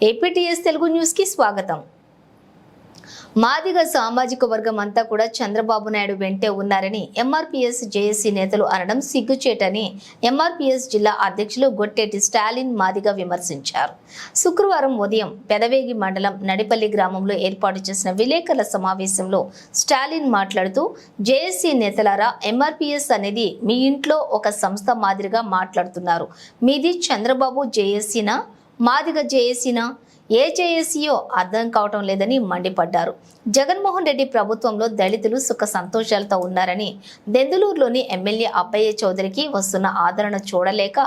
APTS Telugu news కి స్వాగతం. మాదిగ సామాజిక వర్గం అంతా కూడా చంద్రబాబు నాయుడు వెంటే ఉన్నారని ఎంఆర్పీఎస్ జేఏసీ నేతలు అనడం సిగ్గుచేటని ఎంఆర్పీఎస్ జిల్లా అధ్యక్షులు గొట్టేటి స్టాలిన్ మాదిగ విమర్శించారు. శుక్రవారం ఉదయం పెదవేగి మండలం నడిపల్లి గ్రామంలో ఏర్పాటు చేసిన విలేకరుల సమావేశంలో స్టాలిన్ మాట్లాడుతూ, జేఏసీ నేతలారా, ఎంఆర్పీఎస్ అనేది మీ ఇంట్లో ఒక సంస్థ మాదిరిగా మాట్లాడుతున్నారు. మీది చంద్రబాబు జేఏసీనా, మాదిగ జేఏసీనా? ఏ జేఏసీయో అర్థం కావటం లేదని మండిపడ్డారు. జగన్మోహన్ రెడ్డి ప్రభుత్వంలో దళితులు సుఖ సంతోషాలతో ఉన్నారని, దెందులూరులోని ఎమ్మెల్యే అబ్బయ్య చౌదరికి వస్తున్న ఆదరణ చూడలేక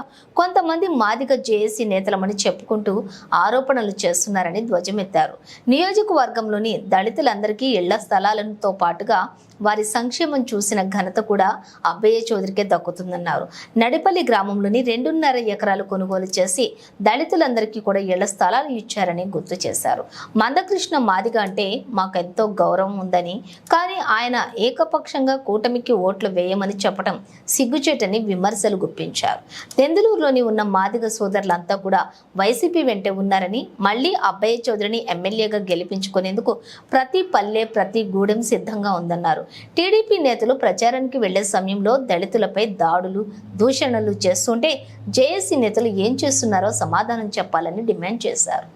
కొంతమంది మాదిగ జేఏసీ నేతలమని చెప్పుకుంటూ ఆరోపణలు చేస్తున్నారని ధ్వజమెత్తారు. నియోజకవర్గంలోని దళితులందరికీ ఇళ్ల స్థలాలతో పాటుగా వారి సంక్షేమం చూసిన ఘనత కూడా అబ్బయ్య చౌదరికే దక్కుతుందన్నారు. నడిపల్లి గ్రామంలోని 2.5 ఎకరాలు కొనుగోలు చేసి దళితులందరికీ కూడా ఇళ్ల స్థలాలు ఇచ్చారని గుర్తు చేశారు. మందకృష్ణ మాదిగ అంటే మాకెంతో గౌరవం ఉందని, కానీ ఆయన ఏకపక్షంగా కూటమికి ఓట్లు వేయమని చెప్పడం సిగ్గుచేటని విమర్శలు గుప్పించారు. దెందులూరులోని ఉన్న మాదిగ సోదరులంతా కూడా వైసీపీ వెంటే ఉన్నారని, మళ్లీ అబ్బయ్య చౌదరిని ఎమ్మెల్యేగా గెలిపించుకునేందుకు ప్రతి పల్లె, ప్రతి గూడెం సిద్ధంగా ఉందన్నారు. టీడీపీ నేతలు ప్రచారానికి వెళ్లే సమయంలో దళితులపై దాడులు, దూషణలు చేస్తుంటే జేఏసీ నేతలు ఏం చేస్తున్నారో సమాధానం చెప్పాలని డిమాండ్ చేశారు.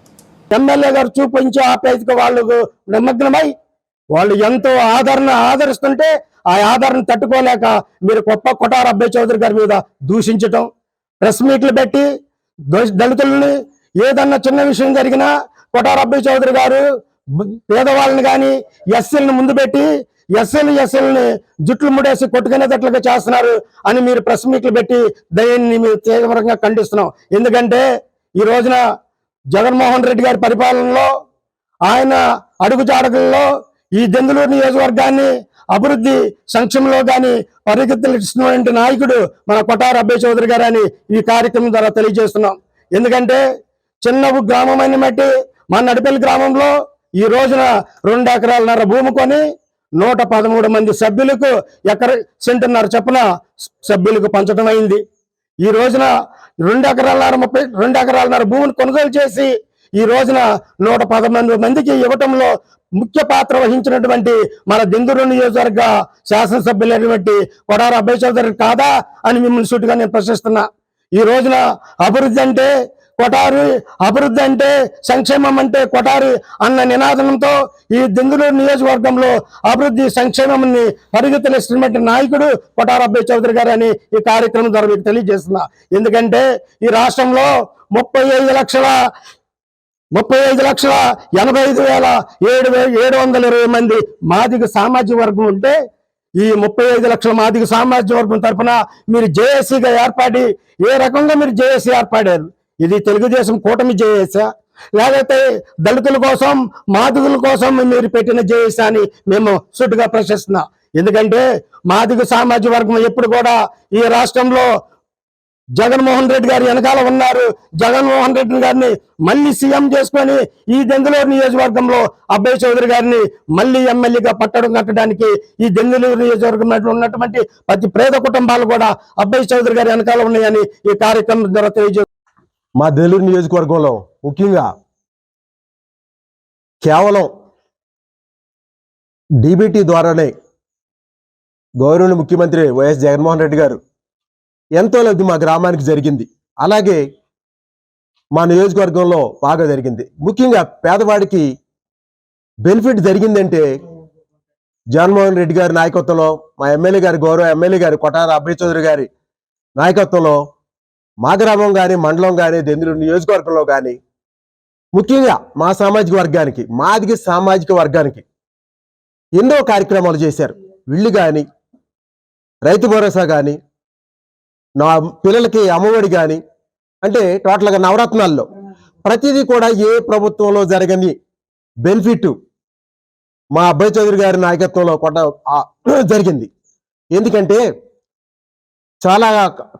ఎమ్మెల్యే గారు చూపించే ఆప్యాయతకు వాళ్ళకు నిమగ్నమై వాళ్ళు ఎంతో ఆదరిస్తుంటే ఆ ఆదరణ తట్టుకోలేక మీరు కొటార అబ్బయ్య చౌదరి గారి మీద దూషించటం, ప్రెస్ మీట్లు పెట్టి దళితులని ఏదన్నా చిన్న విషయం జరిగినా కొటార అబ్బయ్య చౌదరి గారు పేదవాళ్ళని కానీ ఎస్సీలను ముందు పెట్టి ఎస్సీలని జుట్లు ముడేసి కొట్టుకునేటట్లుగా చేస్తున్నారు అని మీరు ప్రెస్ మీట్లు పెట్టి దయాన్ని మేము తీవ్రంగా ఖండిస్తున్నాం. ఎందుకంటే ఈ రోజున జగన్మోహన్ రెడ్డి గారి పరిపాలనలో, ఆయన అడుగుజాడకల్లో ఈ దెందులూరు నియోజకవర్గాన్ని అభివృద్ధి సంక్షేమంలో కానీ పరిగెత్తిస్తున్నటువంటి నాయకుడు మన కొటార అబ్బయ్య చౌదరి గారు అని ఈ కార్యక్రమం ద్వారా తెలియజేస్తున్నాం. ఎందుకంటే చిన్న గ్రామమైన మట్టి మన నడిపల్లి గ్రామంలో ఈ రోజున 2 ఎకరాలన్నర భూమి కొని 113 మంది సభ్యులకు సెంటున్నర చొప్పున సభ్యులకు పంచడం అయింది. ఈ రోజున 2 ఎకరాలన్నర భూమిని కొనుగోలు చేసి ఈ రోజున 110 మందికి ఇవ్వటంలో ముఖ్య పాత్ర వహించినటువంటి మన దెందులూరు నియోజకవర్గ శాసనసభ్యులైనటువంటి కొటార అబ్బయ్య చౌదరి కాదా అని మిమ్మల్ని సూటిగా నేను ప్రశ్నిస్తున్నా. ఈ రోజున అభివృద్ధి అంటే కొటారి, అభివృద్ధి అంటే సంక్షేమం అంటే కొటారి అన్న నినాదంతో ఈ దెందులూరు నియోజకవర్గంలో అభివృద్ధి సంక్షేమాన్ని పరిగెత్తలేస్తున్నటువంటి నాయకుడు కొటార అబ్బయ్య చౌదరి గారు అని ఈ కార్యక్రమం ద్వారా మీకు తెలియజేస్తున్నా. ఎందుకంటే ఈ రాష్ట్రంలో 35,85,720 మంది మాదిగ సామాజిక వర్గం ఉంటే ఈ 35 లక్షల మాదిగ సామాజిక వర్గం తరఫున మీరు జేఏసీగా ఏర్పడి ఏ రకంగా మీరు జేఏసీ ఏర్పడారు? ఇది తెలుగుదేశం కూటమి జేఏసీ లేకపోతే దళితుల కోసం, మాదిగుల కోసం మీరు పెట్టిన జేఏసీ అని మేము సూటిగా ప్రశ్నిస్తున్నాం. ఎందుకంటే మాదిగ సామాజిక వర్గం ఎప్పుడు కూడా ఈ రాష్ట్రంలో జగన్మోహన్ రెడ్డి గారు వెనకాల ఉన్నారు. జగన్మోహన్ రెడ్డి గారిని మళ్ళీ సీఎం చేసుకొని ఈ దెందులూరు నియోజకవర్గంలో అబ్బయ్య చౌదరి గారిని మళ్ళీ ఎమ్మెల్యేగా కట్టడానికి ఈ దెందులూరు నియోజకవర్గంలో ఉన్నటువంటి ప్రతి పేద కుటుంబాలు కూడా అబ్బయ్య చౌదరి గారి వెనకాల ఉన్నాయని ఈ కార్యక్రమం ద్వారా తెలియజేస్తారు. మా దెందులూరు నియోజకవర్గంలో ముఖ్యంగా కేవలం డీబీటీ ద్వారానే గౌరవనీయ ముఖ్యమంత్రి వైఎస్ జగన్మోహన్ రెడ్డి గారు ఎంతో లబ్ధి మా గ్రామానికి జరిగింది. అలాగే మా నియోజకవర్గంలో బాగా జరిగింది. ముఖ్యంగా పేదవాడికి బెనిఫిట్ జరిగిందంటే జగన్మోహన్ రెడ్డి గారి నాయకత్వంలో, మా ఎమ్మెల్యే గారి గౌరవ ఎమ్మెల్యే గారి కొటార అబ్బయ్య చౌదరి గారి నాయకత్వంలో మా గ్రామం కానీ, మండలం కానీ, దెందులూరు నియోజకవర్గంలో కానీ ముఖ్యంగా మా సామాజిక వర్గానికి, మాదిగ సామాజిక వర్గానికి ఎన్నో కార్యక్రమాలు చేశారు. ఇళ్ళు కానీ, రైతు భరోసా కానీ, నా పిల్లలకి అమ్మఒడి కానీ, అంటే టోటల్గా నవరత్నాల్లో ప్రతిదీ కూడా ఏ ప్రభుత్వంలో జరగని బెనిఫిట్ మా అబ్బయ్య చౌదరి గారి నాయకత్వంలో జరిగింది. ఎందుకంటే చాలా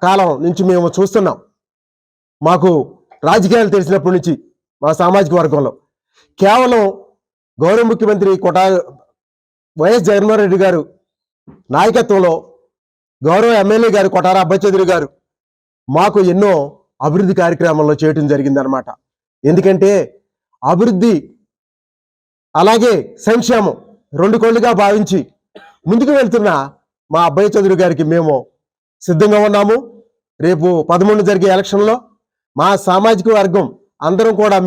కాలం నుంచి మేము చూస్తున్నాం. మాకు రాజకీయాలు తెలిసినప్పటి నుంచి మా సామాజిక వర్గంలో కేవలం గౌరవ ముఖ్యమంత్రి వైఎస్ జగన్మోహన్ రెడ్డి గారు నాయకత్వంలో గౌరవ ఎమ్మెల్యే గారు కొటార అబ్బయ్య చౌదరి గారు మాకు ఎన్నో అభివృద్ధి కార్యక్రమాల్లో చేయటం జరిగిందనమాట. ఎందుకంటే అభివృద్ధి అలాగే సంక్షేమం రెండు కళ్ళుగా భావించి ముందుకు వెళ్తున్న మా అబ్బాయి చౌదరి గారికి మేము సిద్ధంగా ఉన్నాము. రేపు 13 జరిగే ఎలక్షన్లో మా సామాజిక వర్గం అందరం కూడా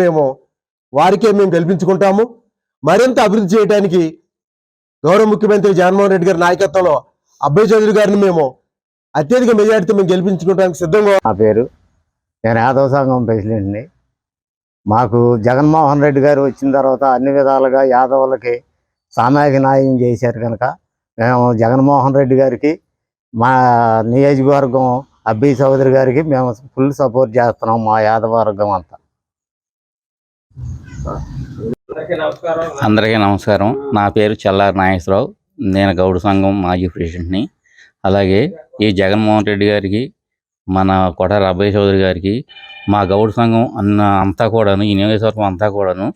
వారికే మేము గెలిపించుకుంటాము. మరింత అభివృద్ధి చేయడానికి గౌరవ ముఖ్యమంత్రి జగన్మోహన్ రెడ్డి గారి నాయకత్వంలో అబ్బాయి చౌదరి గారిని మేము అత్యధిక మెజారిటీతో మేము గెలిపించుకోవడానికి సిద్ధంగా. నా పేరు, నేను యాదవ సంఘం ప్రెసిడెంట్ని. మాకు జగన్మోహన్ రెడ్డి గారు వచ్చిన తర్వాత అన్ని విధాలుగా యాదవులకి సామాజిక న్యాయం చేశారు కనుక మేము జగన్మోహన్ రెడ్డి గారికి, మా నియోజకవర్గం అబ్బి చౌదరి గారికి మేము ఫుల్ సపోర్ట్ చేస్తున్నాం, మా యాదవ వర్గం అంతా. అందరికీ నమస్కారం. నా పేరు చల్లారి నాగేశ్వరరావు. నేను గౌడ సంఘం మాజీ ప్రెసిడెంట్ని. అలాగే ఈ జగన్మోహన్ రెడ్డి గారికి, మన కొటారి అబ్బాయి చౌదరి గారికి, మా గౌడ సంఘం అంతా కూడాను, ఈ నియోజకవర్గం అంతా కూడాను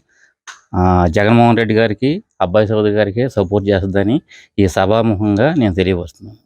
జగన్మోహన్ రెడ్డి గారికి, అబ్బాయి చౌదరి గారికి సపోర్ట్ చేస్తుందని ఈ సభాముఖంగా నేను తెలియవస్తున్నాను.